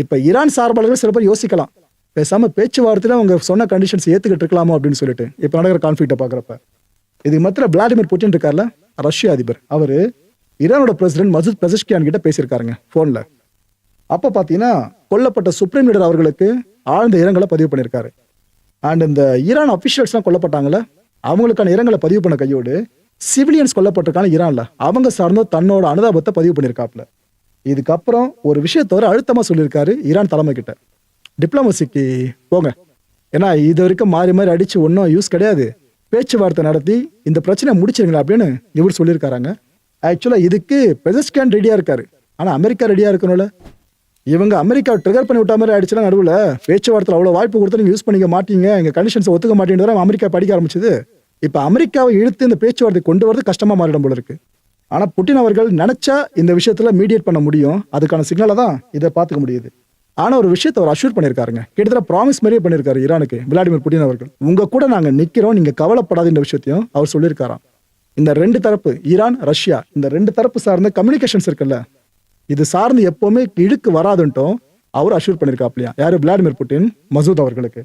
இப்ப ஈரான் சார்பாளர்கள் சில பேர் யோசிக்கலாம், பேசாம பேச்சுவார்த்தையில அவங்க சொன்ன கண்டிஷன்ஸ் ஏத்துக்கிட்டு இருக்கலாமோ அப்படின்னு சொல்லிட்டு இப்ப நடக்கிற கான்ஃபிளிக்ட பாக்குறப்ப. இது மாத்திர விளாடிமிர் புட்டின் இருக்கார்ல, ரஷ்ய அதிபர், அவரு ஈரானோட பிரசிடென்ட் மசூத் பெசஷ்கியான் கிட்ட பேசியிருக்காருங்க போன்ல. அப்ப பாத்தீங்கன்னா கொல்லப்பட்ட சுப்ரீம் லீடர் அவர்களுக்கு ஆழ்ந்த இரங்கலை பதிவு பண்ணியிருக்காரு. அண்ட் இந்த ஈரான் அபிஷியல்ஸ்லாம் கொல்லப்பட்டாங்கல்ல, அவங்களுக்கான இரங்கலை பதிவு பண்ண கையோடு சிவிலியன்ஸ் கொல்லப்பட்டிருக்கான ஈரான்ல அவங்க சார்ந்த தன்னோட அனுதாபத்தை பதிவு பண்ணியிருக்காப்ல. இதுக்கப்புறம் ஒரு விஷயத்தோட அழுத்தமா சொல்லியிருக்காரு ஈரான் தலைமை கிட்ட, டிப்ளமசிக்கு போங்க, ஏன்னா இது வரைக்கும் மாறி மாறி அடிச்சு ஒன்றும் யூஸ் கிடையாது, பேச்சுவார்த்தை நடத்தி இந்த பிரச்சனையை முடிச்சிருங்களா அப்படின்னு இவர் சொல்லியிருக்காங்க. ஆக்சுவலா இதுக்கு பெசஷ்கியான் ரெடியா இருக்காரு, ஆனா அமெரிக்கா ரெடியா இருக்கணும்ல. இவங்க அமெரிக்கா ட்ரிகர் பண்ணி விட்ட மாதிரி ஆயிடுச்சுன்னா நடுவில் பேச்சுவார்த்தை அவ்வளோ வாய்ப்பு கொடுத்து நீங்க யூஸ் பண்ணிக்க மாட்டீங்க, எங்க கண்டிஷன்ஸ் ஒத்துக்க மாட்டேங்கிறது அமெரிக்கா படிக்க ஆரம்பிச்சது. இப்ப அமெரிக்காவை இழுத்து இந்த பேச்சுவார்த்தை கொண்டு வரது கஷ்டமா மாறிடும் போல இருக்கு. ஆனா புட்டின் அவர்கள் நினைச்சா இந்த விஷயத்துல மீடியேட் பண்ண முடியும், அதுக்கான சிக்னலை தான் இதை பார்த்துக்க முடியுது. ஆனா ஒரு விஷயத்தை அவர் அஷ்யூர் பண்ணியிருக்காருங்க, கிட்டத்தட்ட ப்ராமிஸ் மாதிரியே பண்ணியிருக்காரு ஈரானுக்கு விளாடிமிர் புட்டின் அவர்கள். உங்க கூட நாங்க நிக்கிறோம், நீங்க கவலைப்படாத இந்த விஷயத்தையும் அவர் சொல்லியிருக்காராம். இந்த ரெண்டு தரப்பு, ஈரான் ரஷ்யா, இந்த ரெண்டு தரப்பு சார்ந்த கம்யூனிகேஷன்ஸ் இருக்குல்ல, இது சார்ந்து எப்பவுமே இழுக்கு வராதுன்ட்டும் அவர் அஷ்யூர் பண்ணியிருக்காப்லையா, யாரு விளாடிமிர் புட்டின் மசூத் அவர்களுக்கு.